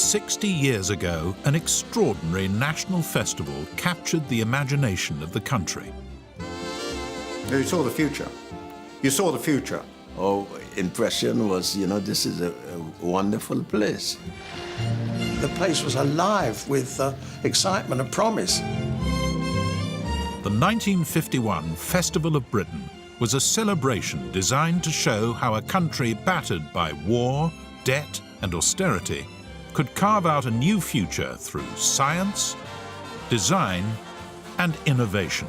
60 years ago, an extraordinary national festival captured the imagination of the country. You saw the future. You saw the future. Our impression was, this is a wonderful place. The place was alive with excitement and promise. The 1951 Festival of Britain was a celebration designed to show how a country battered by war, debt and austerity could carve out a new future through science, design and innovation,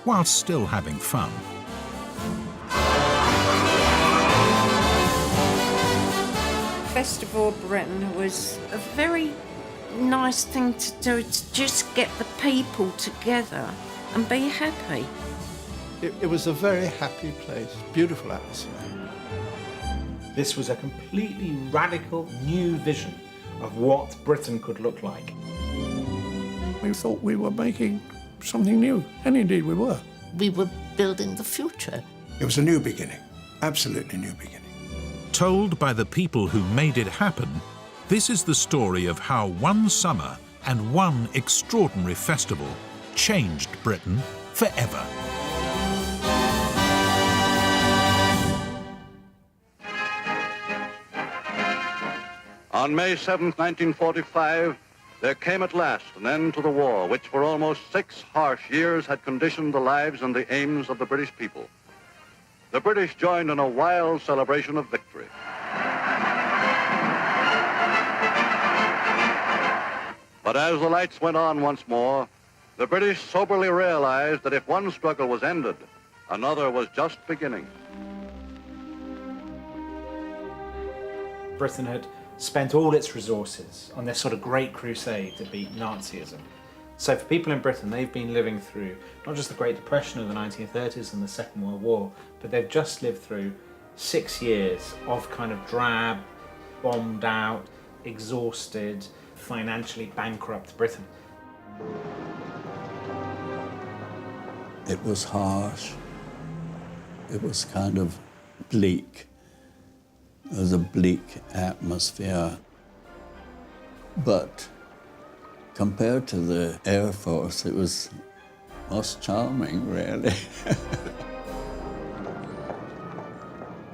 while still having fun. Festival of Britain was a very nice thing to do, to just get the people together and be happy. It was a very happy place, beautiful atmosphere. This was a completely radical new vision of what Britain could look like. We thought we were making something new, and indeed we were. We were building the future. It was a new beginning, absolutely new beginning. Told by the people who made it happen, this is the story of how one summer and one extraordinary festival changed Britain forever. On May 7, 1945, there came at last an end to the war, which for almost 6 harsh years had conditioned the lives and the aims of the British people. The British joined in a wild celebration of victory. But as the lights went on once more, the British soberly realized that if one struggle was ended, another was just beginning. Britain had spent all its resources on this sort of great crusade to beat Nazism. So for people in Britain, they've been living through not just the Great Depression of the 1930s and the Second World War, but they've just lived through 6 years of kind of drab, bombed out, exhausted, financially bankrupt Britain. It was harsh. It was kind of bleak. It was a bleak atmosphere. But compared to the Air Force, it was most charming, really.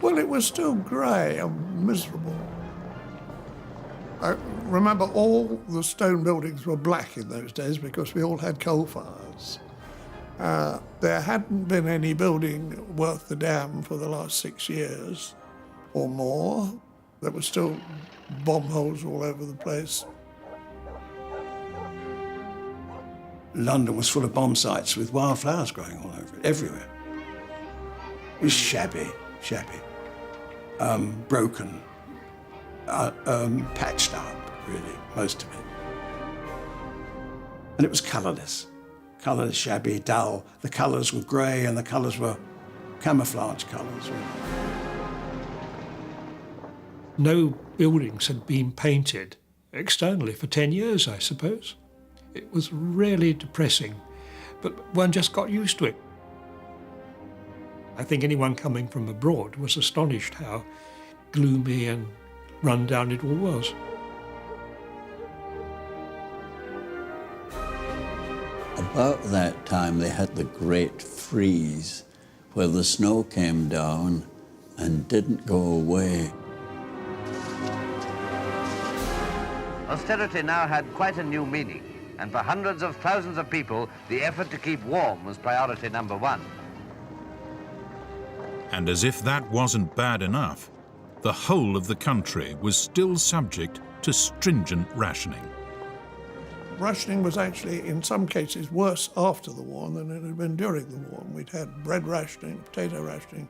Well, it was still grey and miserable. I remember all the stone buildings were black in those days because we all had coal fires. There hadn't been any building worth the damn for the last 6 years or more. There were still bomb holes all over the place. London was full of bomb sites with wildflowers growing all over it, everywhere. It was shabby, broken, patched up, really, most of it. And it was colourless, shabby, dull. The colours were grey and the colours were camouflage colours, really. No buildings had been painted externally for 10 years, I suppose. It was really depressing, but one just got used to it. I think anyone coming from abroad was astonished how gloomy and run down it all was. About that time, they had the Great Freeze, where the snow came down and didn't go away. Austerity now had quite a new meaning, and for hundreds of thousands of people, the effort to keep warm was priority number one. And as if that wasn't bad enough, the whole of the country was still subject to stringent rationing. Rationing was actually, in some cases, worse after the war than it had been during the war. We'd had bread rationing, potato rationing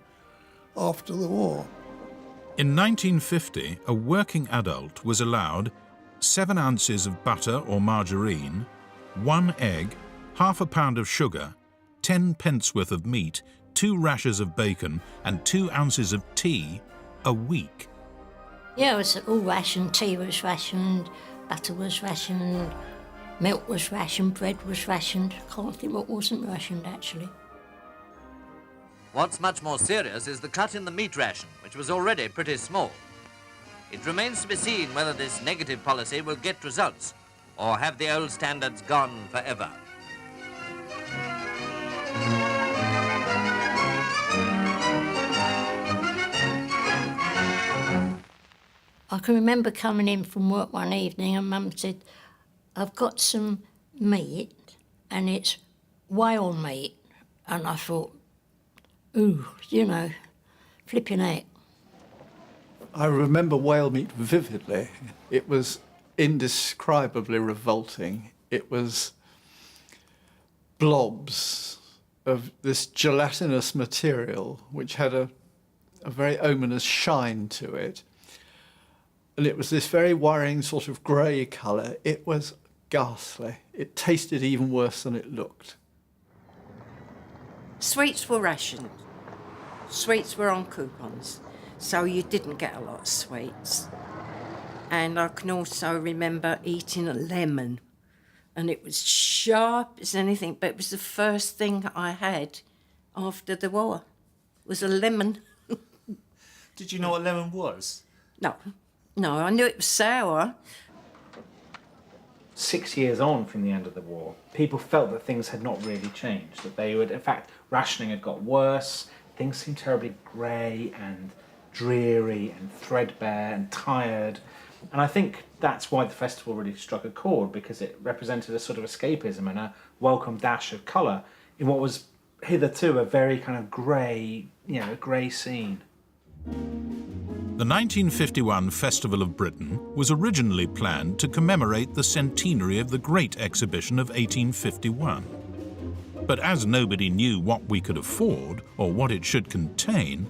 after the war. In 1950, a working adult was allowed 7 ounces of butter or margarine, 1 egg, half a pound of sugar, 10 pence worth of meat, 2 rashers of bacon and 2 ounces of tea a week. Yeah, it was all rationed. Tea was rationed, butter was rationed, milk was rationed, bread was rationed. I can't think what wasn't rationed, actually. What's much more serious is the cut in the meat ration, which was already pretty small. It remains to be seen whether this negative policy will get results or have the old standards gone forever. I can remember coming in from work one evening and Mum said, I've got some meat and it's whale meat. And I thought, ooh, you know, flipping heck. I remember whale meat vividly. It was indescribably revolting. It was blobs of this gelatinous material which had a very ominous shine to it. And it was this very worrying sort of grey colour. It was ghastly. It tasted even worse than it looked. Sweets were rationed. Sweets were on coupons, so you didn't get a lot of sweets. And I can also remember eating a lemon, and it was sharp as anything, but it was the first thing I had after the war, was a lemon. Did you know what lemon was? No, I knew it was sour. 6 years on from the end of the war, people felt that things had not really changed, that they would, in fact, rationing had got worse, things seemed terribly grey and dreary and threadbare and tired. And I think that's why the festival really struck a chord, because it represented a sort of escapism and a welcome dash of colour in what was hitherto a very kind of grey, grey scene. The 1951 Festival of Britain was originally planned to commemorate the centenary of the Great Exhibition of 1851. But as nobody knew what we could afford or what it should contain,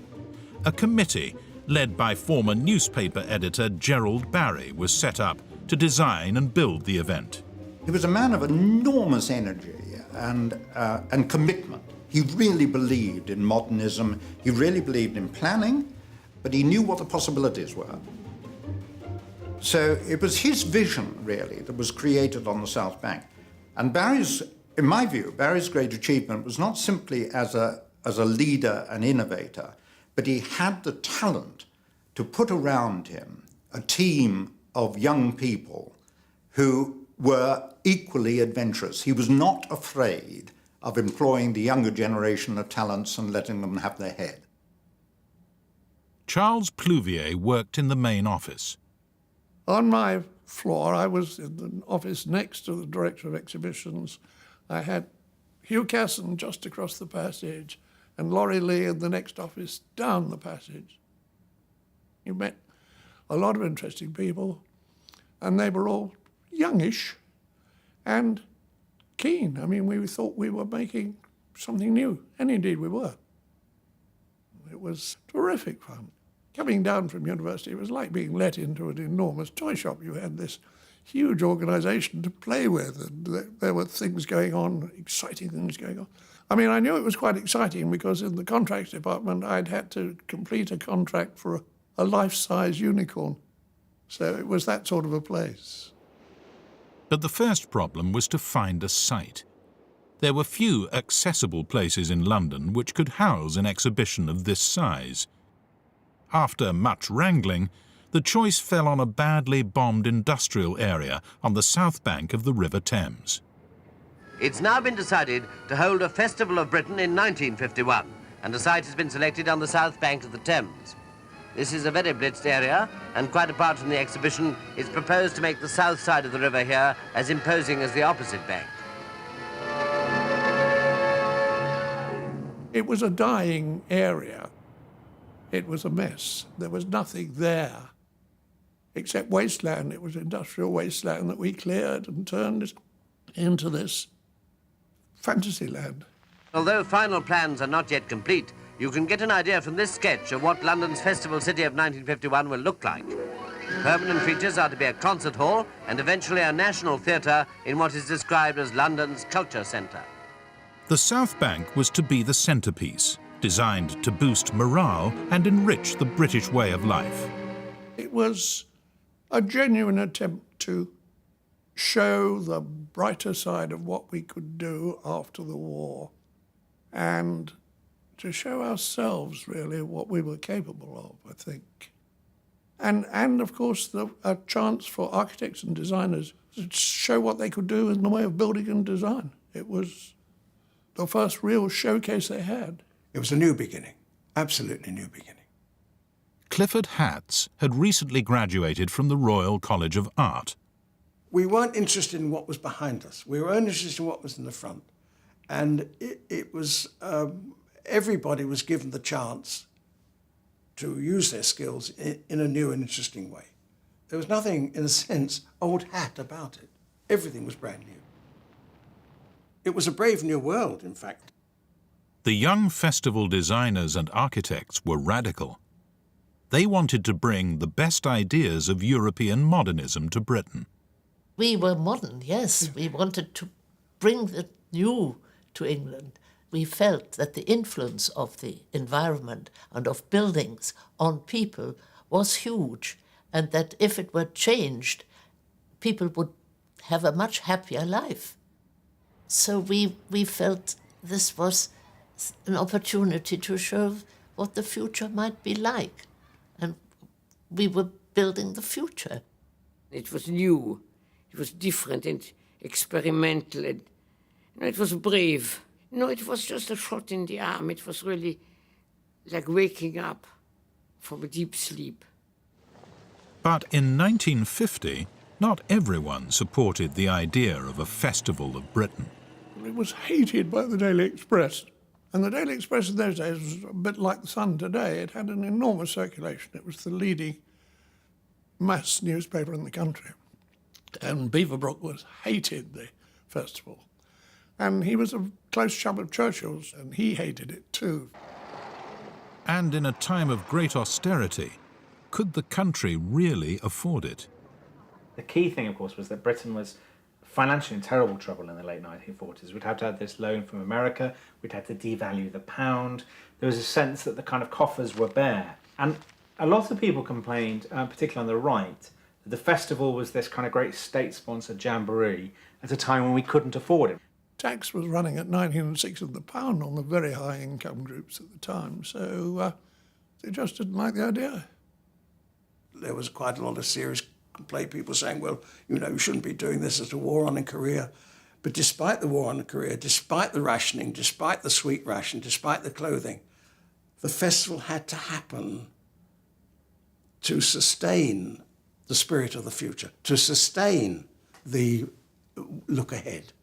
a committee led by former newspaper editor Gerald Barry was set up to design and build the event. He was a man of enormous energy and commitment. He really believed in modernism, he really believed in planning, but he knew what the possibilities were. So it was his vision, really, that was created on the South Bank. And Barry's, in my view, Barry's great achievement was not simply as a leader and innovator, but he had the talent to put around him a team of young people who were equally adventurous. He was not afraid of employing the younger generation of talents and letting them have their head. Charles Pluvier worked in the main office. On my floor, I was in the office next to the director of exhibitions. I had Hugh Casson just across the passage and Laurie Lee in the next office down the passage. You met a lot of interesting people, and they were all youngish and keen. I mean, we thought we were making something new, and indeed we were. It was terrific fun. Coming down from university, it was like being let into an enormous toy shop. You had this huge organisation to play with, and there were things going on, exciting things going on. I mean, I knew it was quite exciting because in the contracts department, I'd had to complete a contract for a life-size unicorn. So it was that sort of a place. But the first problem was to find a site. There were few accessible places in London which could house an exhibition of this size. After much wrangling, the choice fell on a badly bombed industrial area on the south bank of the River Thames. It's now been decided to hold a Festival of Britain in 1951, and a site has been selected on the south bank of the Thames. This is a very blitzed area, and quite apart from the exhibition, it's proposed to make the south side of the river here as imposing as the opposite bank. It was a dying area. It was a mess. There was nothing there except wasteland. It was industrial wasteland that we cleared and turned into this fantasy land. Although final plans are not yet complete, you can get an idea from this sketch of what London's Festival City of 1951 will look like. Permanent features are to be a concert hall and eventually a national theatre in what is described as London's culture centre. The South Bank was to be the centrepiece, designed to boost morale and enrich the British way of life. It was a genuine attempt to show the brighter side of what we could do after the war and to show ourselves, really, what we were capable of, I think. And of course, a chance for architects and designers to show what they could do in the way of building and design. It was the first real showcase they had. It was a new beginning, absolutely new beginning. Clifford Hatts had recently graduated from the Royal College of Art. We weren't interested in what was behind us. We were only interested in what was in the front. And it was, everybody was given the chance to use their skills in a new and interesting way. There was nothing, in a sense, old hat about it. Everything was brand new. It was a brave new world, in fact. The young festival designers and architects were radical. They wanted to bring the best ideas of European modernism to Britain. We were modern, yes. We wanted to bring the new to England. We felt that the influence of the environment and of buildings on people was huge, and that if it were changed, people would have a much happier life. So we felt this was an opportunity to show what the future might be like. And we were building the future. It was new, it was different and experimental. And, it was brave. It was just a shot in the arm. It was really like waking up from a deep sleep. But in 1950, not everyone supported the idea of a Festival of Britain. It was hated by the Daily Express. And the Daily Express in those days was a bit like the Sun today. It had an enormous circulation. It was the leading mass newspaper in the country. And Beaverbrook hated the festival. And he was a close chum of Churchill's, and he hated it too. And in a time of great austerity, could the country really afford it? The key thing, of course, was that Britain was financially in terrible trouble in the late 1940s. We'd have to have this loan from America, we'd have to devalue the pound. There was a sense that the kind of coffers were bare. And a lot of people complained, particularly on the right, that the festival was this kind of great state-sponsored jamboree at a time when we couldn't afford it. Tax was running at 19 on the pound on the very high income groups at the time, so they just didn't like the idea. There was quite a lot of serious complaint, people saying, well, you shouldn't be doing this, as a war on in Korea. But despite the war on in Korea, despite the rationing, despite the sweet ration, despite the clothing, the festival had to happen to sustain the spirit of the future, to sustain the look ahead,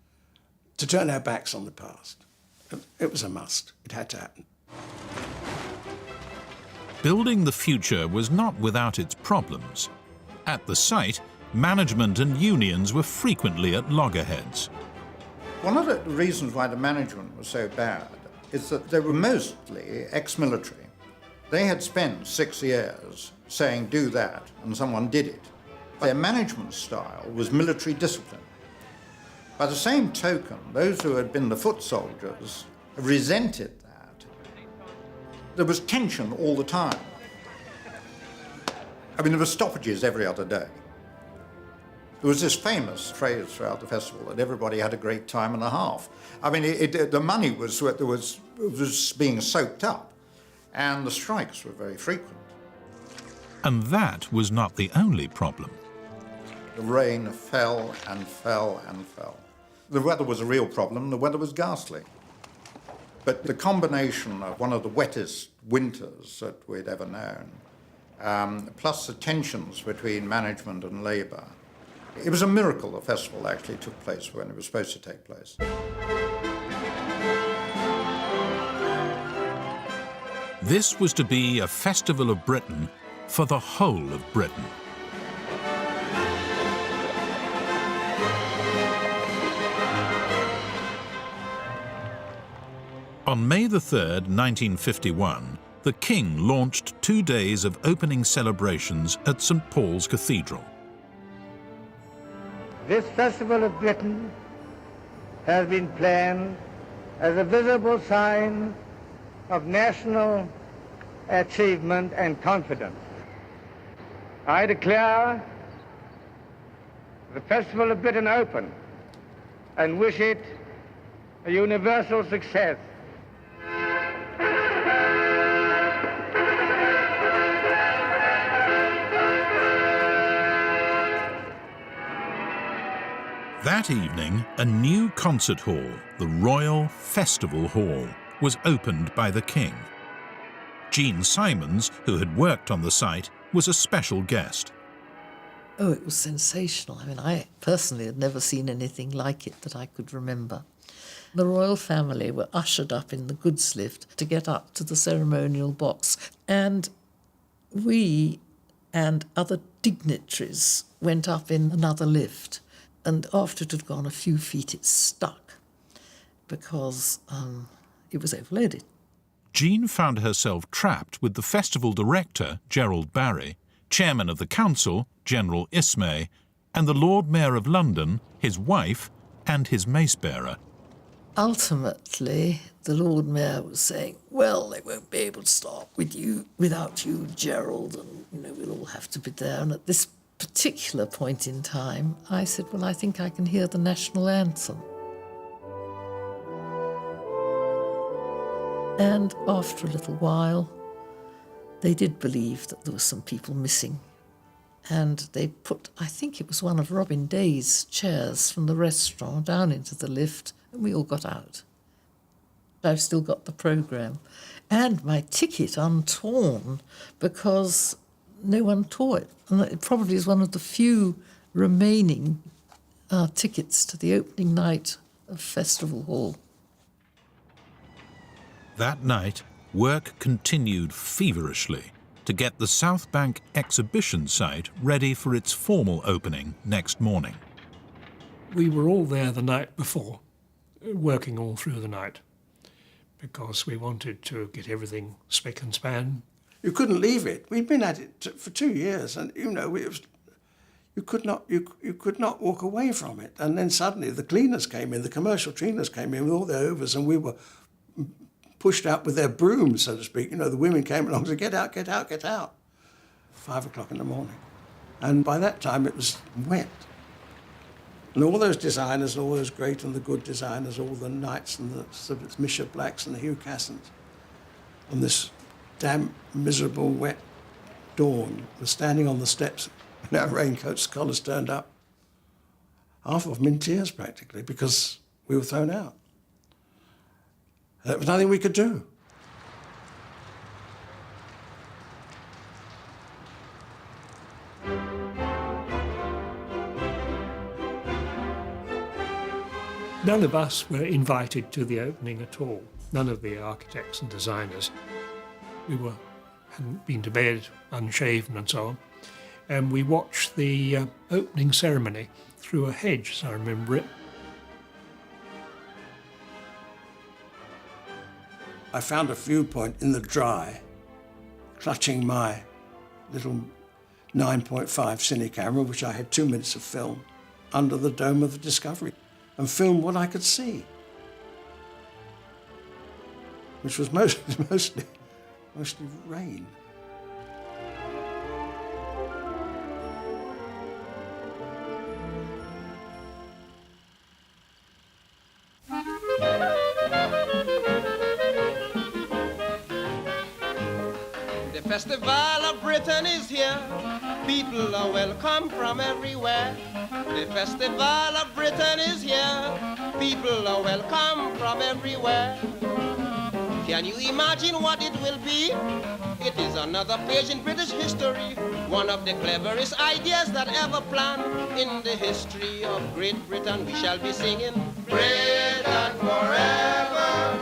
to turn our backs on the past. It was a must. It had to happen. Building the future was not without its problems. At the site, management and unions were frequently at loggerheads. One of the reasons why the management was so bad is that they were mostly ex-military. They had spent 6 years saying, do that, and someone did it. Their management style was military discipline. By the same token, those who had been the foot soldiers resented that. There was tension all the time. There were stoppages every other day. There was this famous phrase throughout the festival that everybody had a great time and a half. The money was being soaked up, and the strikes were very frequent. And that was not the only problem. The rain fell and fell and fell. The weather was a real problem. The weather was ghastly. But the combination of one of the wettest winters that we'd ever known, plus the tensions between management and labour, it was a miracle the festival actually took place when it was supposed to take place. This was to be a Festival of Britain for the whole of Britain. On May the 3rd, 1951, the King launched 2 days of opening celebrations at St. Paul's Cathedral. This Festival of Britain has been planned as a visible sign of national achievement and confidence. I declare the Festival of Britain open and wish it a universal success. That evening, a new concert hall, the Royal Festival Hall, was opened by the King. Jean Simons, who had worked on the site, was a special guest. Oh, it was sensational. I mean, I personally had never seen anything like it that I could remember. The royal family were ushered up in the goods lift to get up to the ceremonial box, and we and other dignitaries went up in another lift, and after it had gone a few feet it stuck because it was overloaded. Jean found herself trapped with the festival director, Gerald Barry, chairman of the council, General Ismay, and the Lord Mayor of London, his wife, and his mace-bearer. Ultimately, the Lord Mayor was saying, well, they won't be able to start without you, Gerald, and we'll all have to be there. And at this particular point in time, I said, well, I think I can hear the national anthem. And after a little while, they did believe that there were some people missing. And they put, I think it was one of Robin Day's chairs from the restaurant down into the lift, and we all got out. I've still got the programme. And my ticket untorn because no one tore it. And it probably is one of the few remaining tickets to the opening night of Festival Hall. That night, work continued feverishly to get the South Bank exhibition site ready for its formal opening next morning. We were all there the night before, working all through the night, because we wanted to get everything spick and span. You couldn't leave it. We'd been at it for 2 years, and you could not walk away from it. And then suddenly the cleaners came in, the commercial cleaners came in with all their overs, and we were pushed out with their brooms, so to speak. The women came along and said, get out, get out, get out. 5 o'clock in the morning. And by that time it was wet. And all those designers, all those great and the good designers, all the Knights and the Misha Blacks and the Hugh Cassons, on this damp, miserable, wet dawn, were standing on the steps in our raincoats, collars turned up. Half of them in tears practically, because we were thrown out. There was nothing we could do. None of us were invited to the opening at all. None of the architects and designers. We hadn't been to bed, unshaven and so on. And we watched the opening ceremony through a hedge, as I remember it. I found a viewpoint in the dry, clutching my little 9.5 cine camera, which I had 2 minutes of film, under the dome of the Discovery, and filmed what I could see, which was mostly rain. The Festival of Britain is here. People are welcome from everywhere. The Festival of Britain is here. People are welcome from everywhere. Can you imagine what it will be? It is another page in British history. One of the cleverest ideas that ever planned. In the history of Great Britain, we shall be singing Britain forever,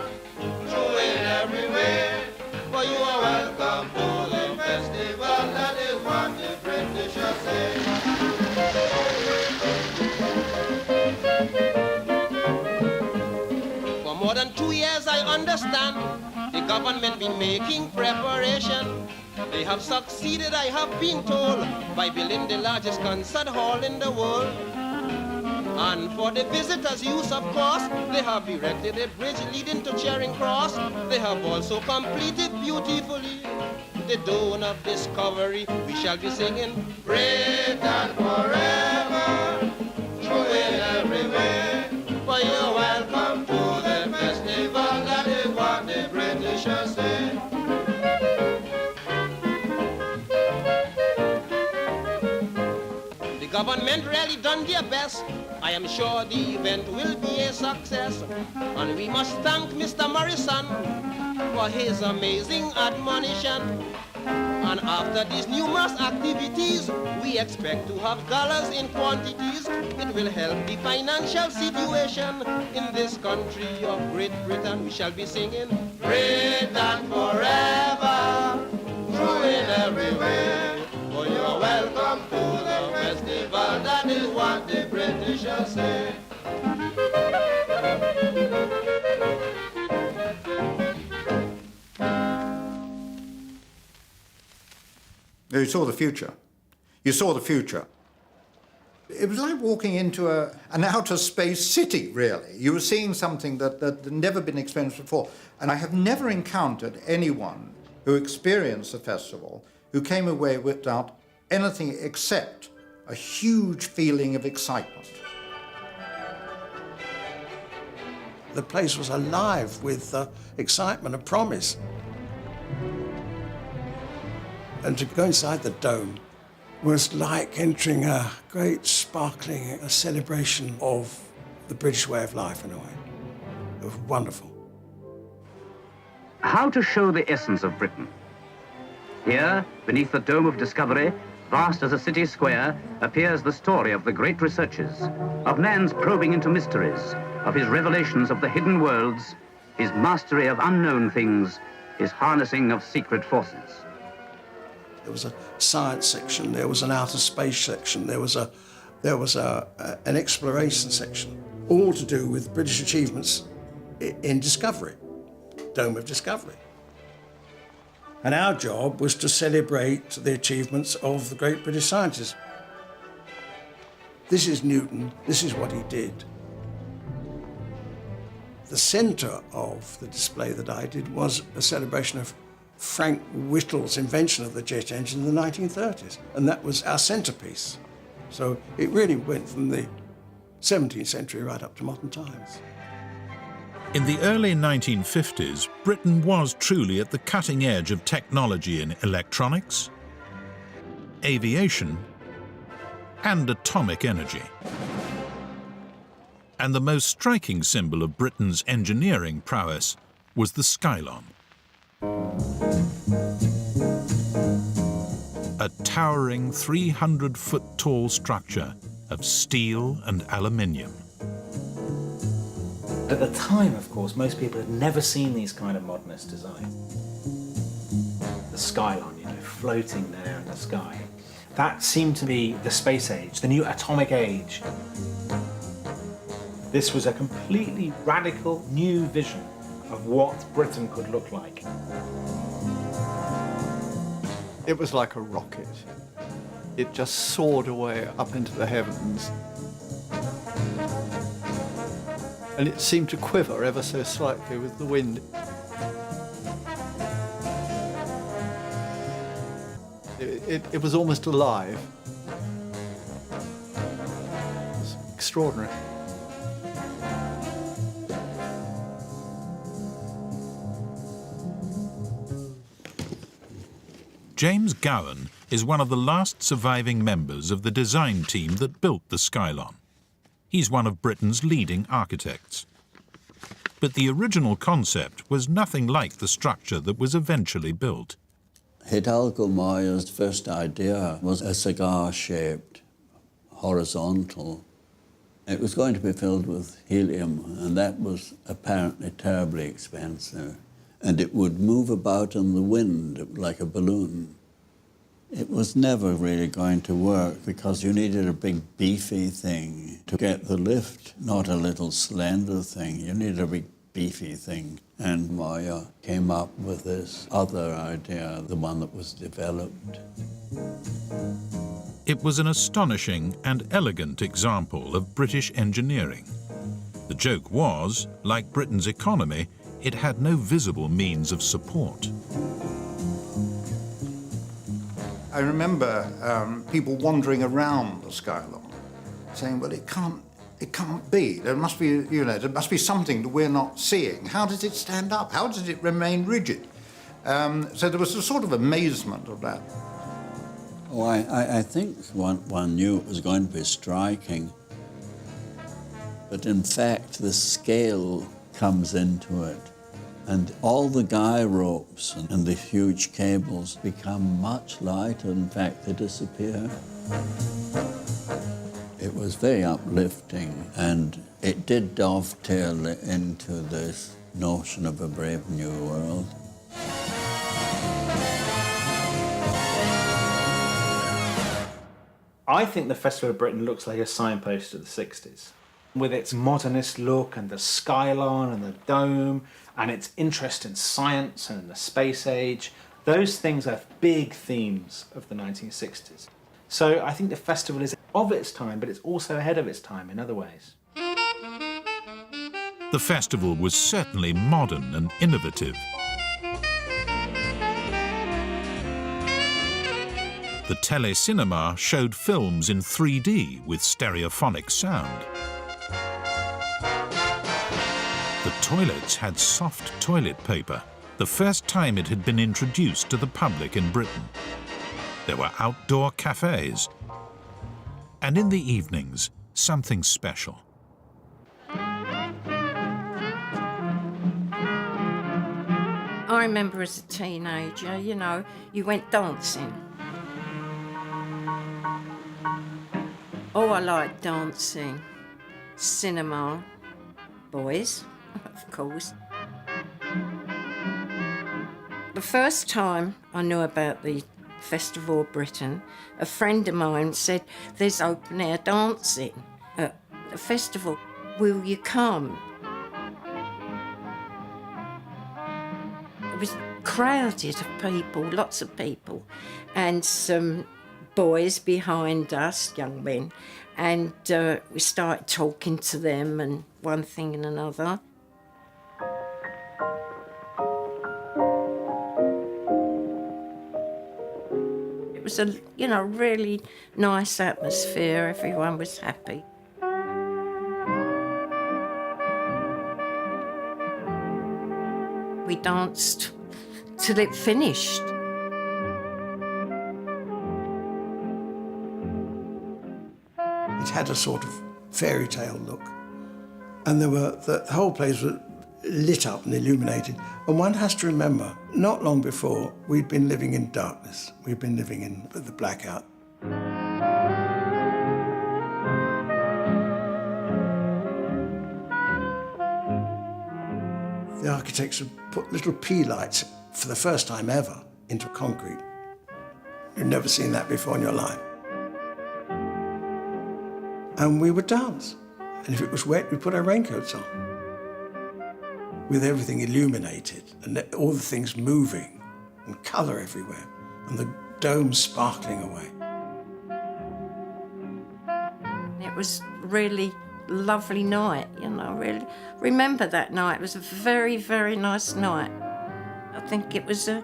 true in every way. For you are welcome to the festival, that is what the British are saying. For more than 2 years, I understand, the government been making preparation. They have succeeded, I have been told, by building the largest concert hall in the world. And for the visitors' use, of course, they have erected a bridge leading to Charing Cross. They have also completed beautifully the dawn of discovery. We shall be singing Britain forever, true in every way. For you're welcome to the festival, that is what the British are saying. The government really done their best. I am sure the event will be a success. And we must thank Mr. Morrison for his amazing admonition. And after these numerous activities, we expect to have dollars in quantities. It will help the financial situation in this country of Great Britain. We shall be singing Britain forever, true in every way. Oh, you're welcome to the festival, that is what the Britishers say. You saw the future. You saw the future. It was like walking into an outer space city, really. You were seeing something that had never been experienced before. And I have never encountered anyone who experienced the festival who came away without anything except a huge feeling of excitement. The place was alive with excitement and promise. And to go inside the dome was like entering a great sparkling a celebration of the British way of life in a way. It was wonderful. How to show the essence of Britain. Here, beneath the Dome of Discovery, vast as a city square, appears the story of the great researches, of man's probing into mysteries, of his revelations of the hidden worlds, his mastery of unknown things, his harnessing of secret forces. There was a science section, there was an outer space section, there was an exploration section, all to do with British achievements in discovery, Dome of Discovery. And our job was to celebrate the achievements of the great British scientists. This is Newton, this is what he did. The centre of the display that I did was a celebration of Frank Whittle's invention of the jet engine in the 1930s, and that was our centrepiece. So it really went from the 17th century right up to modern times. In the early 1950s, Britain was truly at the cutting edge of technology in electronics, aviation, and atomic energy. And the most striking symbol of Britain's engineering prowess was the Skylon. A towering 300-foot-tall structure of steel and aluminium. At the time, of course, most people had never seen these kind of modernist design. The Skylon, floating there in the sky. That seemed to be the space age, the new atomic age. This was a completely radical new vision of what Britain could look like. It was like a rocket. It just soared away up into the heavens. And it seemed to quiver ever so slightly with the wind. It was almost alive. It was extraordinary. James Gowan is one of the last surviving members of the design team that built the Skylon. He's one of Britain's leading architects. But the original concept was nothing like the structure that was eventually built. Hidalgo Moya's first idea was a cigar-shaped, horizontal. It was going to be filled with helium, and that was apparently terribly expensive. And it would move about in the wind like a balloon. It was never really going to work because you needed a big beefy thing to get the lift, not a little slender thing. You needed a big beefy thing. And Moya came up with this other idea, the one that was developed. It was an astonishing and elegant example of British engineering. The joke was, like Britain's economy, it had no visible means of support. I remember people wandering around the Skylon, saying, "Well, it can't be. There must be, there must be something that we're not seeing. How does it stand up? How does it remain rigid?" So there was a sort of amazement of that. Oh, I think one knew it was going to be striking But in fact, the scale comes into it. And all the guy ropes and the huge cables become much lighter. In fact, they disappear. It was very uplifting, and it did dovetail into this notion of a brave new world. I think the Festival of Britain looks like a signpost of the 60s. With its modernist look and the skyline and the dome and its interest in science and the space age, those things are big themes of the 1960s. So I think the festival is of its time, but it's also ahead of its time in other ways. The festival was certainly modern and innovative. The telecinema showed films in 3D with stereophonic sound. The toilets had soft toilet paper, the first time it had been introduced to the public in Britain. There were outdoor cafes, and in the evenings, something special. I remember as a teenager, you know, you went dancing. Oh, I liked dancing. Cinema. Boys, of course. The first time I knew about the Festival of Britain, a friend of mine said, there's open air dancing at the festival. Will you come? It was crowded of people, lots of people, and some boys behind us, young men, and we started talking to them and one thing and another. It was a, you know, really nice atmosphere. Everyone was happy. We danced till it finished. It had a sort of fairy tale look. And there were, the whole place was lit up and illuminated. And one has to remember, not long before, we'd been living in darkness. We'd been living in the blackout. The architects had put little pea lights for the first time ever into concrete. You've never seen that before in your life. And we would dance. And if it was wet, we'd put our raincoats on. With everything illuminated and all the things moving and colour everywhere and the dome sparkling away. It was really lovely night, you know, really remember that night. It was a very, very nice night. I think it was a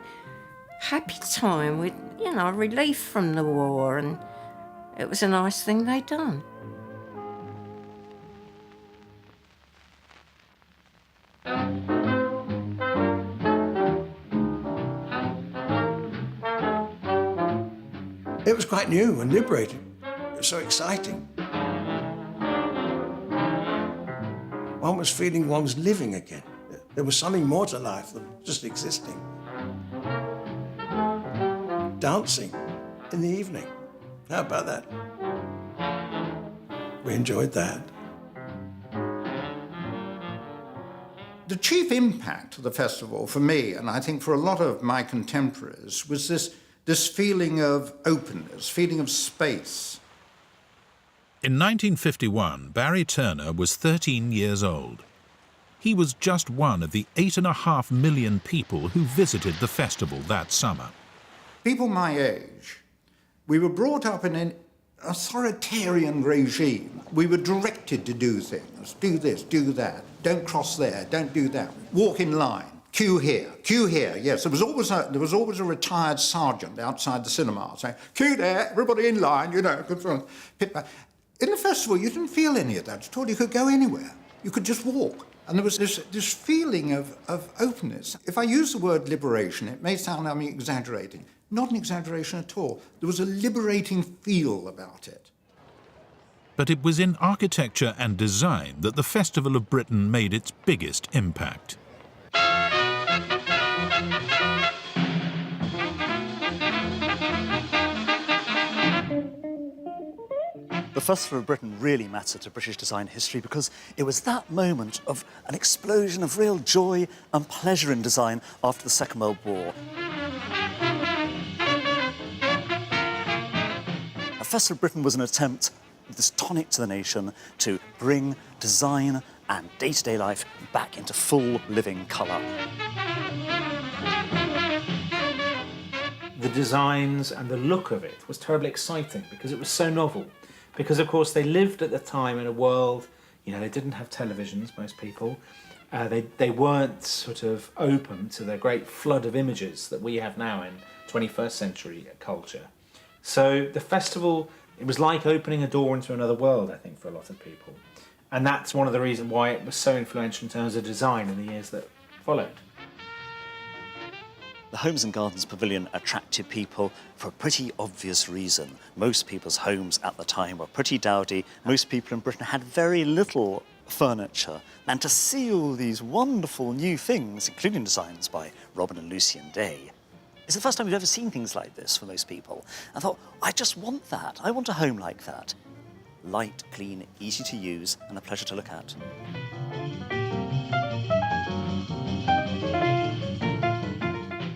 happy time with, you know, relief from the war, and it was a nice thing they'd done. It was quite new and liberating. It was so exciting. One was feeling one was living again. There was something more to life than just existing. Dancing in the evening. How about that? We enjoyed that. The chief impact of the festival for me, and I think for a lot of my contemporaries, was this feeling of openness, feeling of space. In 1951, Barry Turner was 13 years old. He was just one of the 8.5 million people who visited the festival that summer. People my age, we were brought up in an authoritarian regime. We were directed to do things. Do this, do that. Don't cross there, don't do that. Walk in line. Queue here, queue here. Yes, there was always a retired sergeant outside the cinema saying, queue there, everybody in line, you know. In the festival, you didn't feel any of that at all. You could go anywhere. You could just walk. And there was this feeling of openness. If I use the word liberation, it may sound I'm exaggerating. Not an exaggeration at all. There was a liberating feel about it. But it was in architecture and design that the Festival of Britain made its biggest impact. The Festival of Britain really mattered to British design history because it was that moment of an explosion of real joy and pleasure in design after the Second World War. The Festival of Britain was an attempt, this tonic to the nation, to bring design and day-to-day life back into full living colour. The designs and the look of it was terribly exciting because it was so novel. Because, of course, they lived at the time in a world, you know, they didn't have televisions, most people. They weren't sort of open to the great flood of images that we have now in 21st century culture. So the festival, it was like opening a door into another world, I think, for a lot of people. And that's one of the reasons why it was so influential in terms of design in the years that followed. The Homes and Gardens Pavilion attracted people for a pretty obvious reason. Most people's homes at the time were pretty dowdy. Most people in Britain had very little furniture. And to see all these wonderful new things, including designs by Robin and Lucian Day, it's the first time we've ever seen things like this for most people. I thought, I just want that. I want a home like that. Light, clean, easy to use, and a pleasure to look at.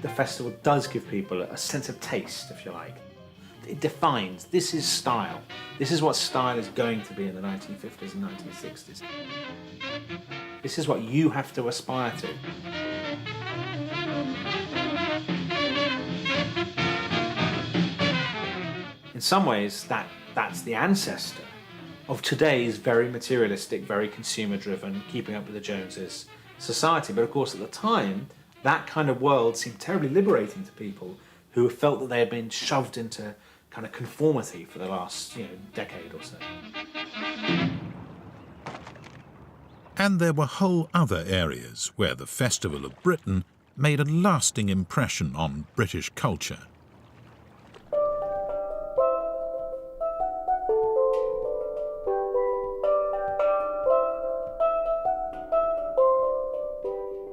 The festival does give people a sense of taste, if you like. It defines, this is style. This is what style is going to be in the 1950s and 1960s. This is what you have to aspire to. In some ways, that's the ancestor of today's very materialistic, very consumer-driven, keeping up with the Joneses society. But of course, at the time, that kind of world seemed terribly liberating to people who felt that they had been shoved into kind of conformity for the last, decade or so. And there were whole other areas where the Festival of Britain made a lasting impression on British culture.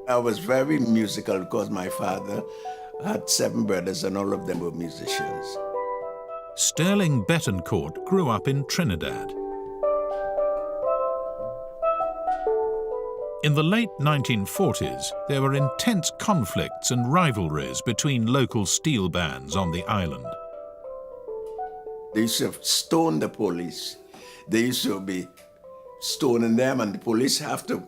I was very musical because my father had 7 brothers and all of them were musicians. Sterling Betancourt grew up in Trinidad. In the late 1940s, there were intense conflicts and rivalries between local steel bands on the island. They used to stone the police. They used to be stoning them, and the police have to,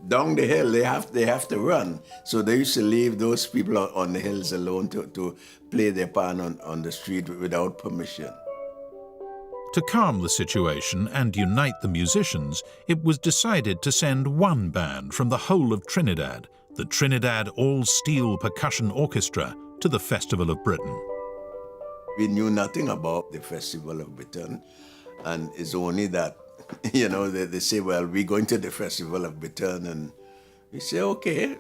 down the hill, they have to run. So they used to leave those people on the hills alone to play their pan on the street without permission. To calm the situation and unite the musicians, it was decided to send one band from the whole of Trinidad, the Trinidad All-Steel Percussion Orchestra, to the Festival of Britain. We knew nothing about the Festival of Britain, and it's only that, they say, well, we're going to the Festival of Britain, and we say, okay.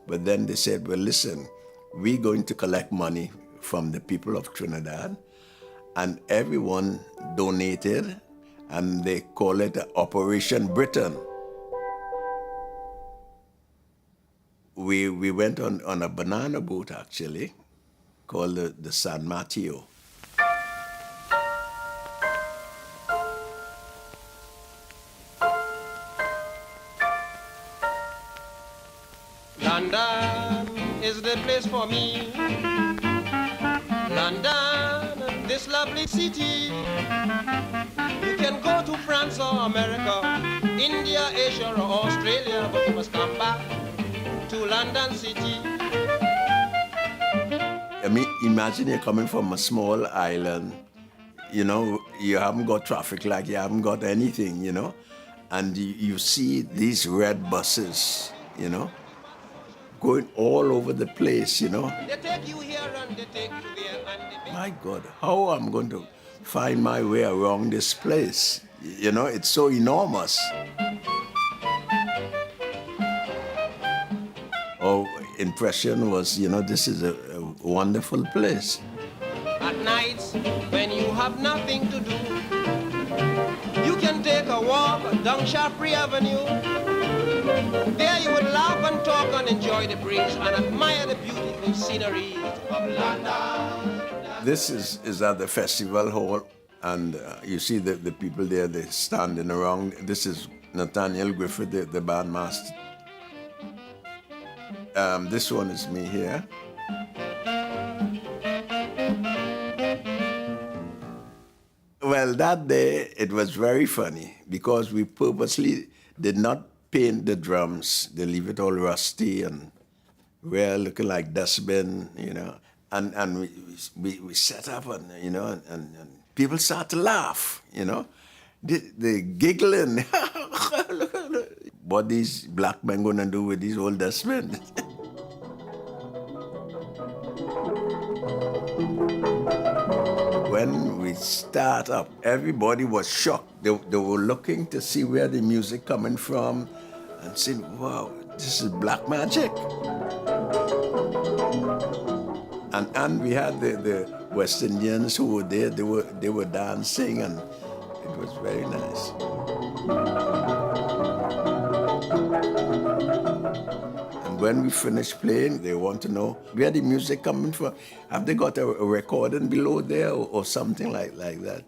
But then they said, well, listen, we're going to collect money from the people of Trinidad, and everyone donated, and they call it Operation Britain. We went on a banana boat, actually, called the San Mateo. London is the place for me. London, this lovely city. You can go to France or America, India, Asia or Australia, but you must come back to London City. I mean, imagine you're coming from a small island, you haven't got traffic light, you haven't got anything, and you see these red buses, going all over the place, They take you here and they take you there and My God, how I'm going to find my way around this place? It's so enormous. Our impression was, this is a wonderful place. At night, when you have have nothing to do. You can take a walk down Shaftesbury Avenue. There you would laugh and talk and enjoy the breeze and admire the beautiful scenery of London. This is at the festival hall, and you see the people there, they're standing around. This is Nathaniel Griffith, the bandmaster. This one is me here. Well, that day it was very funny because we purposely did not paint the drums. They leave it all rusty and we're looking like dustbin, you know. And we set up and, you know, and people start to laugh, you know. They giggling. What these black men gonna do with these old dustbins? When we start up, everybody was shocked. They were looking to see where the music coming from and saying, wow, this is black magic. And we had the West Indians who were there. They were dancing, and it was very nice. And when we finished playing, they want to know where the music coming from. Have they got a recording below there or something like that?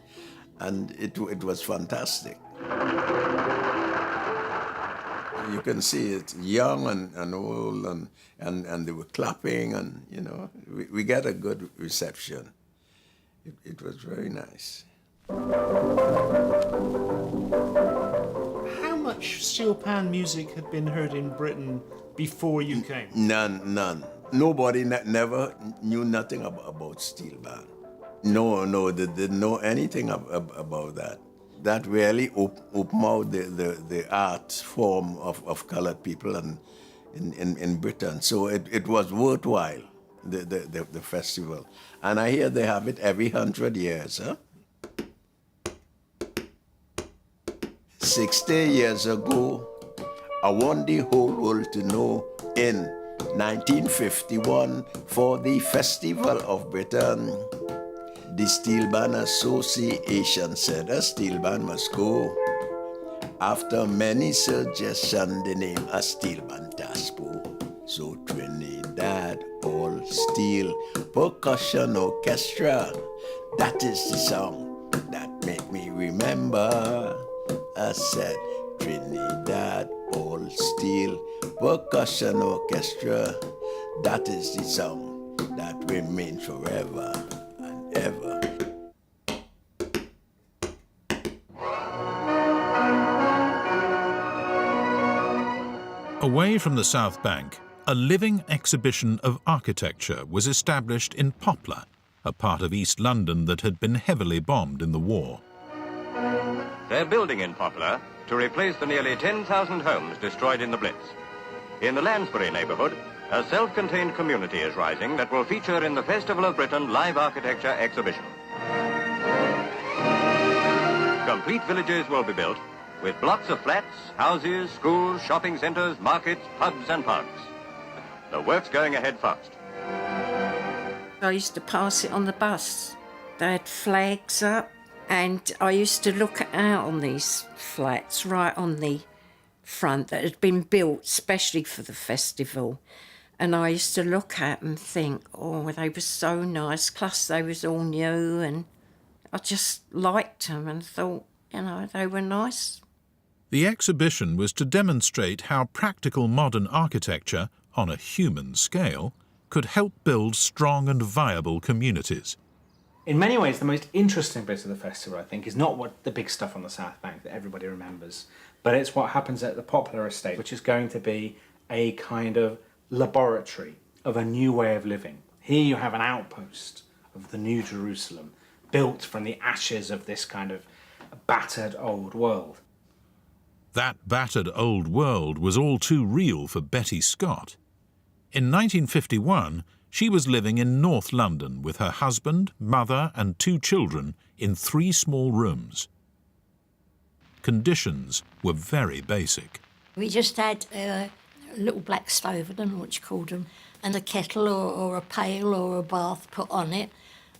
And it was fantastic. You can see it young and old, and they were clapping, and, you know, we got a good reception. It was very nice. How much steel pan music had been heard in Britain before you came? None. Nobody never knew nothing about steel band. No, they didn't know anything about that. That really opened out the art form of colored people in Britain. So it was worthwhile, the festival. And I hear they have it every 100 years, huh? 60 years ago, I want the whole world to know in 1951 for the Festival of Britain, the Steel Band Association said a steel band must go. After many suggestions, they named a steel band Taspo. So Trinidad All Steel Percussion Orchestra, that is the song that made me remember. I said Trinidad All Steel Percussion Orchestra, that is the song that remains forever and ever. Away from the South Bank, a living exhibition of architecture was established in Poplar, a part of East London that had been heavily bombed in the war. They're building in Poplar to replace the nearly 10,000 homes destroyed in the Blitz. In the Lansbury neighbourhood, a self-contained community is rising that will feature in the Festival of Britain live architecture exhibition. Complete villages will be built with blocks of flats, houses, schools, shopping centres, markets, pubs and parks. The work's going ahead fast. I used to pass it on the bus. They had flags up, and I used to look out on these flats right on the front that had been built specially for the festival. And I used to look at them and think, oh, they were so nice, plus they was all new, and I just liked them and thought, you know, they were nice. The exhibition was to demonstrate how practical modern architecture, on a human scale, could help build strong and viable communities. In many ways, the most interesting bit of the festival, I think, is not what the big stuff on the South Bank that everybody remembers, but it's what happens at the Poplar Estate, which is going to be a kind of laboratory of a new way of living. Here you have an outpost of the New Jerusalem, built from the ashes of this kind of battered old world. That battered old world was all too real for Betty Scott. In 1951, she was living in North London with her husband, mother and 2 children in 3 small rooms. Conditions were very basic. We just had a little black stove, I don't know what you called them, and a kettle or a pail or a bath put on it,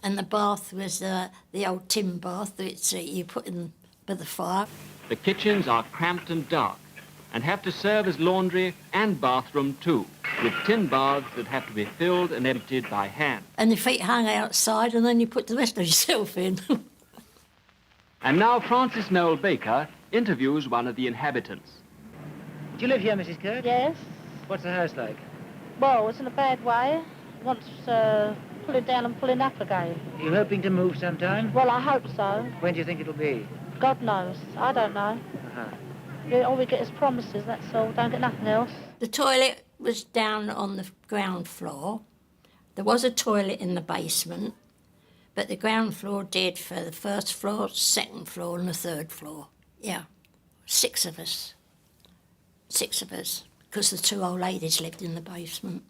And the bath was the old tin bath that you put in by the fire. The kitchens are cramped and dark and have to serve as laundry and bathroom too, with tin baths that have to be filled and emptied by hand. And your feet hung outside and then you put the rest of yourself in. And now Francis Noel Baker interviews one of the inhabitants. Do you live here, Mrs. Kirk? Yes. What's the house like? Well, it's in a bad way. It wants pulling down and pulling up again. Are you hoping to move sometime? Well, I hope so. When do you think it'll be? God knows. I don't know. All we get is promises, that's all. Don't get nothing else. The toilet was down on the ground floor. There was a toilet in the basement, but the ground floor did for the first floor, second floor and the third floor. Yeah, 6 of us. 6 of us, because the 2 old ladies lived in the basement.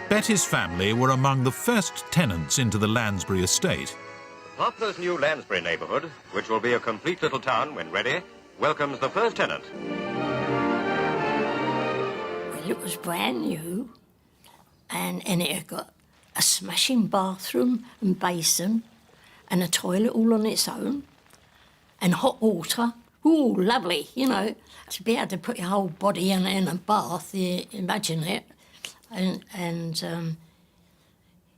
Betty's family were among the first tenants into the Lansbury estate. Poplar's new Lansbury neighbourhood, which will be a complete little town when ready, welcomes the first tenant. Well, it was brand new, and it had got a smashing bathroom and basin and a toilet all on its own and hot water. Ooh, lovely, you know. To be able to put your whole body in a bath, you imagine it. And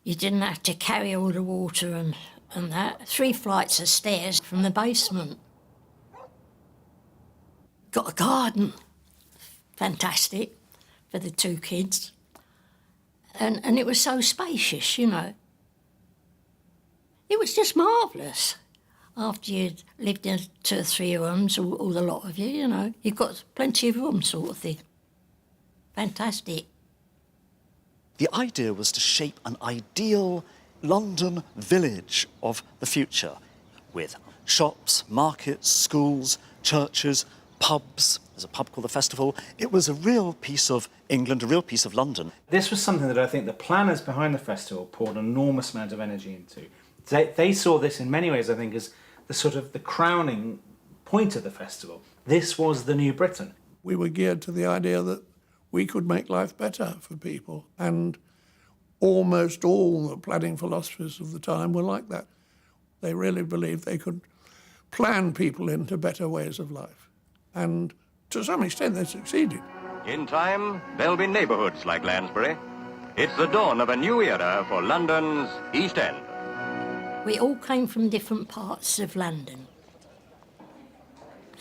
you didn't have to carry all the water and that. 3 flights of stairs from the basement. Got a garden. Fantastic for the 2 kids. And it was so spacious, you know. It was just marvellous. After you'd lived in 2 or 3 rooms, all the lot of you, you know, you've got plenty of room sort of thing. Fantastic. The idea was to shape an ideal London village of the future, with shops, markets, schools, churches, pubs. There's a pub called The Festival. It was a real piece of England, a real piece of London. This was something that I think the planners behind the festival poured an enormous amount of energy into. They saw this in many ways, I think, as the sort of the crowning point of the festival. This was the new Britain. We were geared to the idea that we could make life better for people, and almost all the planning philosophers of the time were like that. They really believed they could plan people into better ways of life, and to some extent they succeeded. In time, there'll be neighbourhoods like Lansbury. It's the dawn of a new era for London's East End. We all came from different parts of London.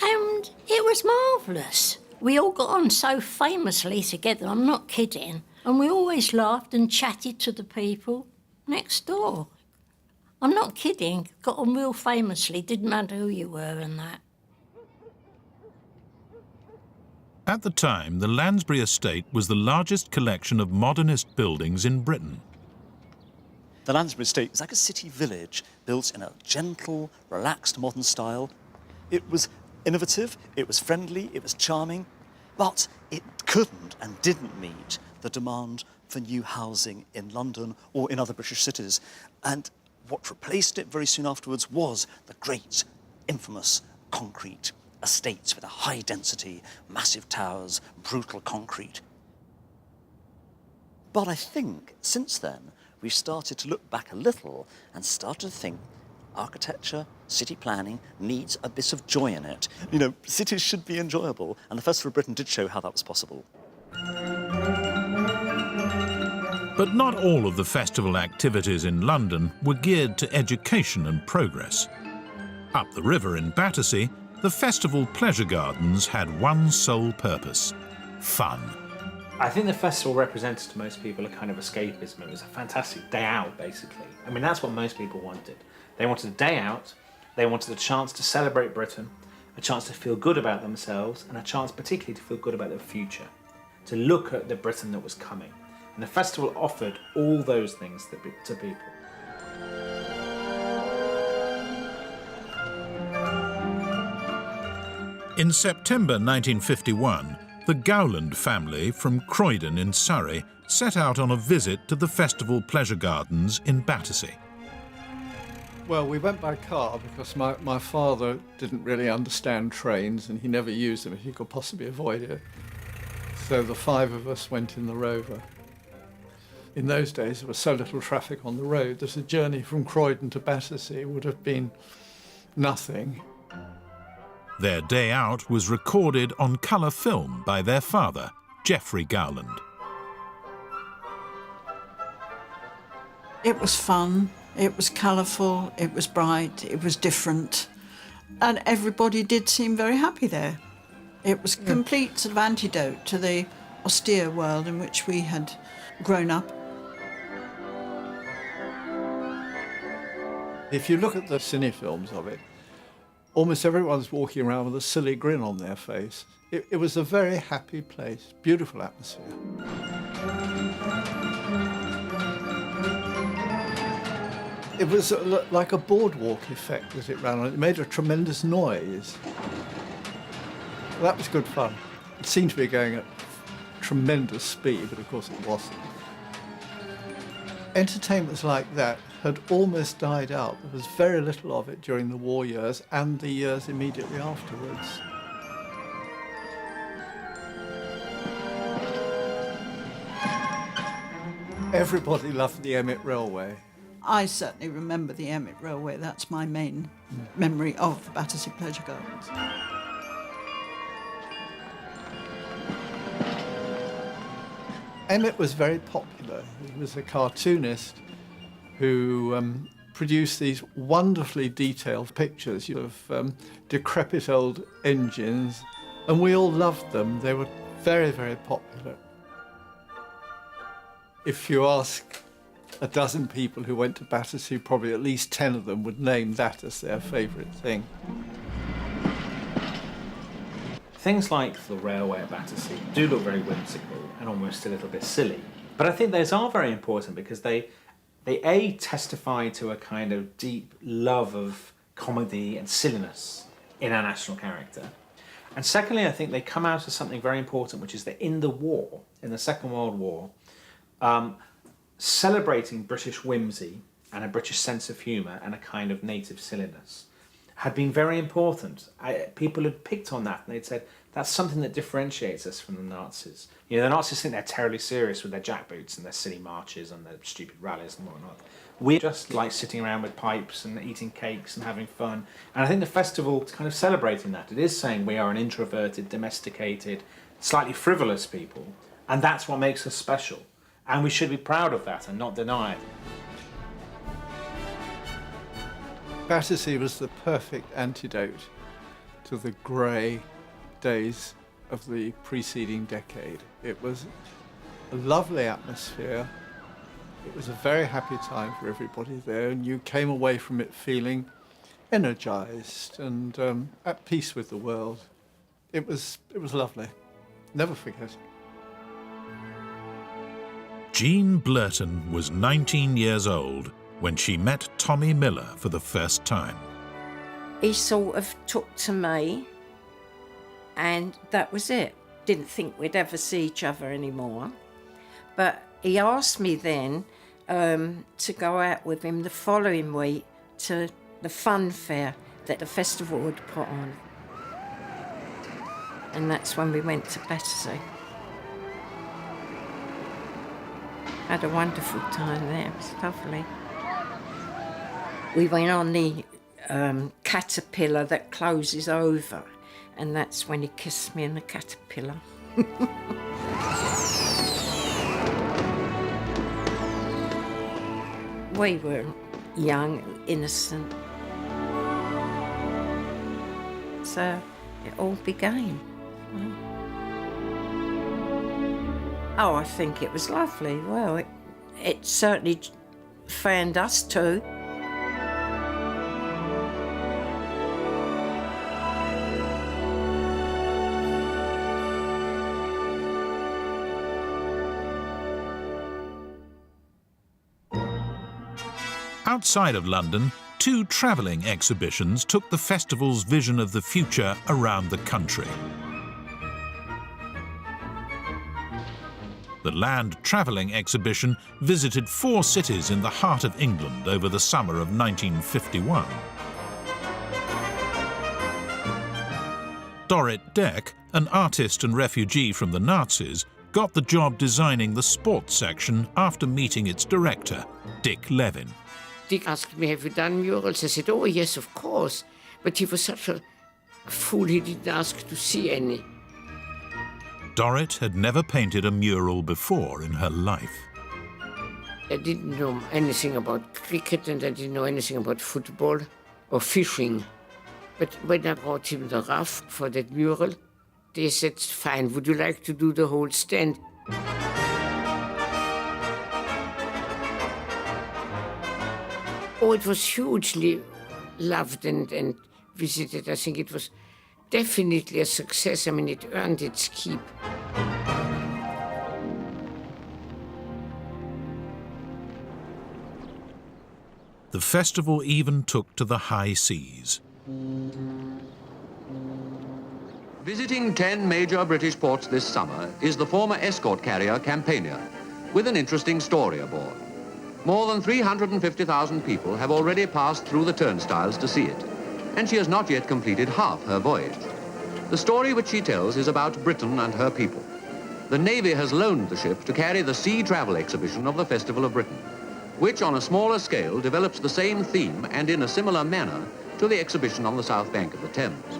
And it was marvellous. We all got on so famously together, I'm not kidding. And we always laughed and chatted to the people next door. I'm not kidding. Got on real famously, didn't matter who you were and that. At the time, the Lansbury estate was the largest collection of modernist buildings in Britain. The Lansbury estate is like a city village built in a gentle, relaxed modern style. It was innovative, it was friendly, it was charming, but it couldn't and didn't meet the demand for new housing in London or in other British cities. And what replaced it very soon afterwards was the great, infamous concrete estates with a high density, massive towers, brutal concrete. But I think since then, we've started to look back a little and started to think architecture, city planning needs a bit of joy in it. You know, cities should be enjoyable, and the Festival of Britain did show how that was possible. But not all of the festival activities in London were geared to education and progress. Up the river in Battersea, the festival pleasure gardens had one sole purpose: fun. I think the festival represented to most people a kind of escapism. It was a fantastic day out, basically. I mean, that's what most people wanted. They wanted a day out, they wanted a chance to celebrate Britain, a chance to feel good about themselves, and a chance particularly to feel good about their future, to look at the Britain that was coming. And the festival offered all those things to people. In September 1951, the Gowland family from Croydon in Surrey set out on a visit to the festival pleasure gardens in Battersea. Well, we went by car because my father didn't really understand trains and he never used them if he could possibly avoid it. So the 5 of us went in the Rover. In those days, there was so little traffic on the road that a journey from Croydon to Battersea would have been nothing. Their day out was recorded on colour film by their father, Geoffrey Gowland. It was fun, it was colourful, it was bright, it was different, and everybody did seem very happy there. It was a complete sort of antidote to the austere world in which we had grown up. If you look at the cine films of it, almost everyone's walking around with a silly grin on their face. It was a very happy place, beautiful atmosphere. It was like a boardwalk effect as it ran on. It made a tremendous noise. That was good fun. It seemed to be going at tremendous speed, but of course it wasn't. Entertainments like that had almost died out. There was very little of it during the war years and the years immediately afterwards. Everybody loved the Emmet Railway. I certainly remember the Emmet Railway. That's my main memory of the Battersea Pleasure Gardens. Emmet was very popular. He was a cartoonist who produced these wonderfully detailed pictures of decrepit old engines, and we all loved them. They were very, very popular. If you ask a dozen people who went to Battersea, probably at least 10 of them would name that as their favourite thing. Things like the railway at Battersea do look very whimsical and almost a little bit silly. But I think those are very important because they A, testify to a kind of deep love of comedy and silliness in our national character. And secondly, I think they come out as something very important, which is that in the war, in the Second World War, celebrating British whimsy and a British sense of humour and a kind of native silliness had been very important. People had picked on that and they'd said, that's something that differentiates us from the Nazis. You know, the Nazis think they're terribly serious with their jackboots and their silly marches and their stupid rallies and whatnot. We're just like sitting around with pipes and eating cakes and having fun. And I think the festival is kind of celebrating that. It is saying we are an introverted, domesticated, slightly frivolous people, and that's what makes us special. And we should be proud of that and not deny it. Battersea was the perfect antidote to the grey days of the preceding decade. It was a lovely atmosphere. It was a very happy time for everybody there, and you came away from it feeling energised and at peace with the world. It was lovely. Never forget it. Jean Blurton was 19 years old when she met Tommy Miller for the first time. He sort of took to me, and that was it. Didn't think we'd ever see each other anymore. But he asked me then to go out with him the following week to the fun fair that the festival would put on. And that's when we went to Battersea. Had a wonderful time there, it was lovely. We went on the caterpillar that closes over, and that's when he kissed me in the caterpillar. We were young, innocent. So it all began. Oh, I think it was lovely. Well, it certainly found us too. Outside of London, 2 travelling exhibitions took the festival's vision of the future around the country. The Land Travelling Exhibition visited 4 cities in the heart of England over the summer of 1951. Dorrit Deck, an artist and refugee from the Nazis, got the job designing the sports section after meeting its director, Dick Levin. Dick asked me, have you done murals? I said, oh, yes, of course. But he was such a fool, he didn't ask to see any. Dorrit had never painted a mural before in her life. I didn't know anything about cricket and I didn't know anything about football or fishing. But when I brought him the raft for that mural, they said, fine, would you like to do the whole stand? Oh, it was hugely loved and visited. I think it was definitely a success. I mean, it earned its keep. The festival even took to the high seas. Visiting 10 major British ports this summer is the former escort carrier Campania, with an interesting story aboard. More than 350,000 people have already passed through the turnstiles to see it, and she has not yet completed half her voyage. The story which she tells is about Britain and her people. The Navy has loaned the ship to carry the sea travel exhibition of the Festival of Britain, which on a smaller scale develops the same theme and in a similar manner to the exhibition on the south bank of the Thames.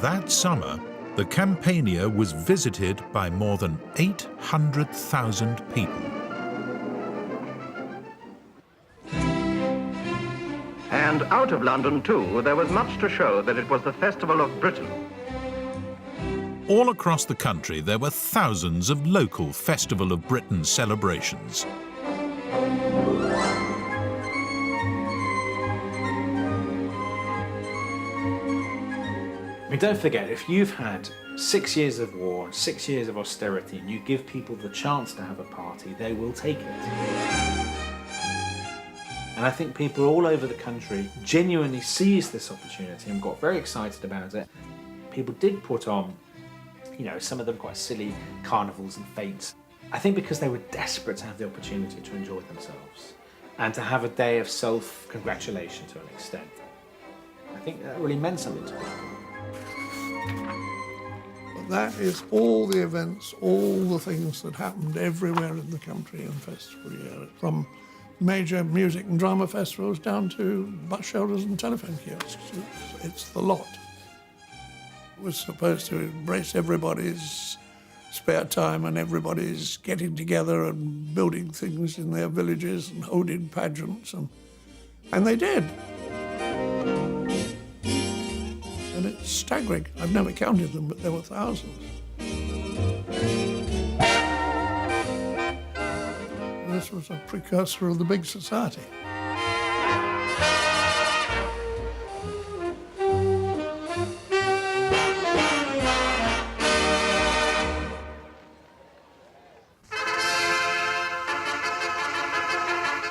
That summer, the Campania was visited by more than 800,000 people. And out of London, too, there was much to show that it was the Festival of Britain. All across the country, there were thousands of local Festival of Britain celebrations. I mean, don't forget, if you've had 6 years of war, 6 years of austerity, and you give people the chance to have a party, they will take it. And I think people all over the country genuinely seized this opportunity and got very excited about it. People did put on, you know, some of them quite silly carnivals and fetes. I think because they were desperate to have the opportunity to enjoy themselves and to have a day of self-congratulation to an extent. I think that really meant something to people. But that is all the events, all the things that happened everywhere in the country in festival year, from major music and drama festivals down to bus shelters and telephone kiosks. It's the lot. It was supposed to embrace everybody's spare time and everybody's getting together and building things in their villages and holding pageants, and they did. And it's staggering. I've never counted them, but there were thousands. This was a precursor of the big society.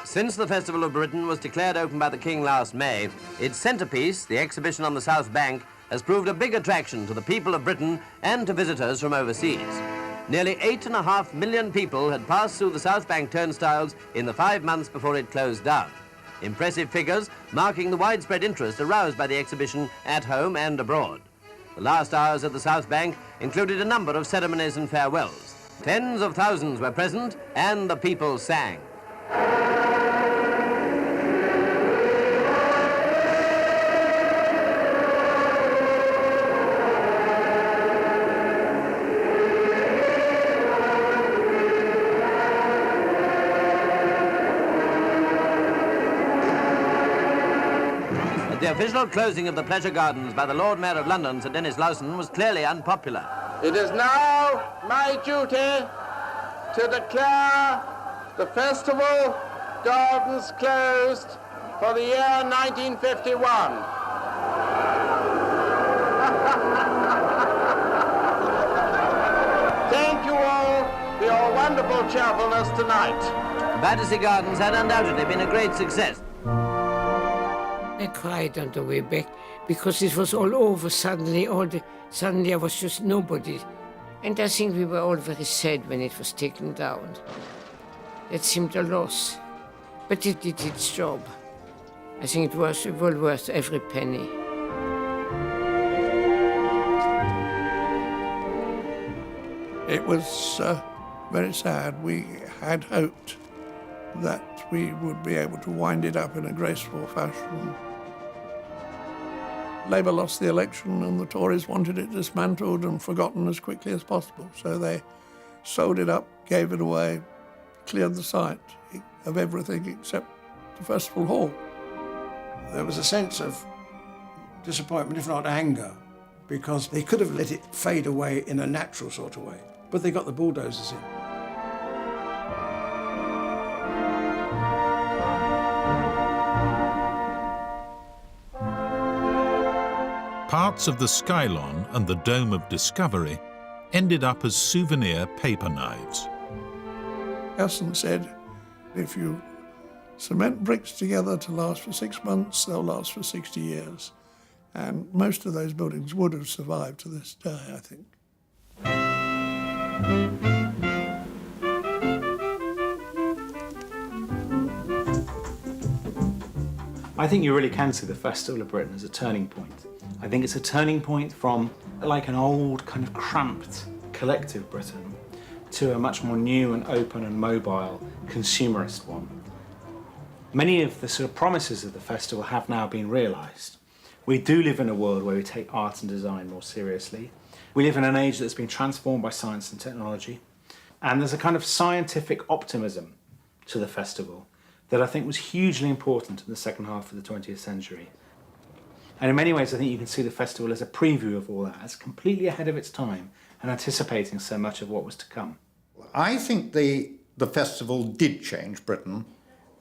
Since the Festival of Britain was declared open by the King last May, its centrepiece, the exhibition on the South Bank, has proved a big attraction to the people of Britain and to visitors from overseas. Nearly 8.5 million people had passed through the South Bank turnstiles in the 5 months before it closed down. Impressive figures marking the widespread interest aroused by the exhibition at home and abroad. The last hours at the South Bank included a number of ceremonies and farewells. Tens of thousands were present and the people sang. The official closing of the Pleasure Gardens by the Lord Mayor of London, Sir Dennis Lawson, was clearly unpopular. It is now my duty to declare the Festival Gardens closed for the year 1951. Thank you all for your wonderful cheerfulness tonight. Battersea Gardens had undoubtedly been a great success. I cried on the way back because it was all over suddenly. Suddenly I was just nobody. And I think we were all very sad when it was taken down. It seemed a loss, but it did its job. I think it was well worth every penny. It was very sad. We had hoped that we would be able to wind it up in a graceful fashion. Labour lost the election and the Tories wanted it dismantled and forgotten as quickly as possible. So they sold it up, gave it away, cleared the site of everything except the festival hall. There was a sense of disappointment, if not anger, because they could have let it fade away in a natural sort of way, but they got the bulldozers in. Parts of the Skylon and the Dome of Discovery ended up as souvenir paper knives. Elson said, if you cement bricks together to last for 6 months, they'll last for 60 years. And most of those buildings would have survived to this day, I think. I think you really can see the Festival of Britain as a turning point. I think it's a turning point from like an old kind of cramped collective Britain to a much more new and open and mobile consumerist one. Many of the sort of promises of the festival have now been realised. We do live in a world where we take art and design more seriously. We live in an age that's been transformed by science and technology. And there's a kind of scientific optimism to the festival that I think was hugely important in the second half of the 20th century. And in many ways, I think you can see the festival as a preview of all that, as completely ahead of its time and anticipating so much of what was to come. I think the festival did change Britain.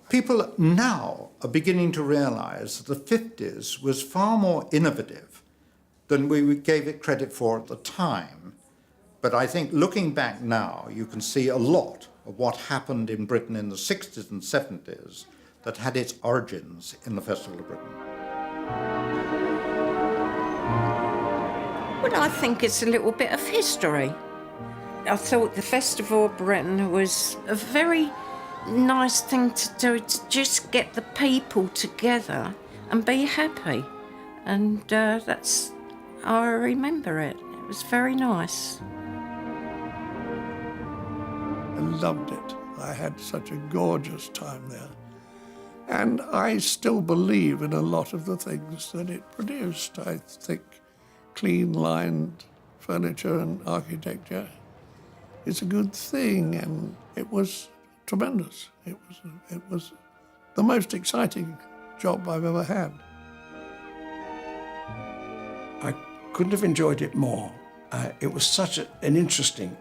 People now are beginning to realise that the 50s was far more innovative than we gave it credit for at the time. But I think looking back now, you can see a lot of what happened in Britain in the 60s and 70s that had its origins in the Festival of Britain. Well, I think it's a little bit of history. I thought the Festival of Britain was a very nice thing to do, to just get the people together and be happy. And that's how I remember it. It was very nice. I loved it. I had such a gorgeous time there. And I still believe in a lot of the things that it produced. I think clean-lined furniture and architecture is a good thing, and it was tremendous. It was the most exciting job I've ever had. I couldn't have enjoyed it more. It was such an interesting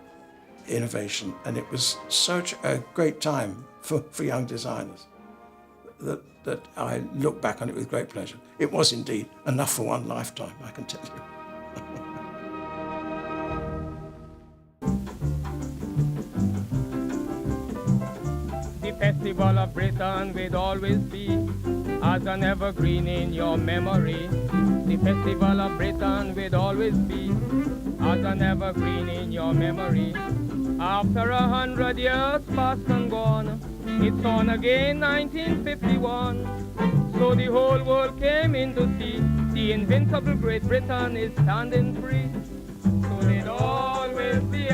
innovation, and it was such a great time for young designers that I look back on it with great pleasure. It was indeed enough for one lifetime, I can tell you. The Festival of Britain will always be as an evergreen in your memory. The Festival of Britain will always be as an evergreen in your memory. After 100 years past and gone, it's on again 1951. So the whole world came in to see the invincible Great Britain is standing free. So they'll always be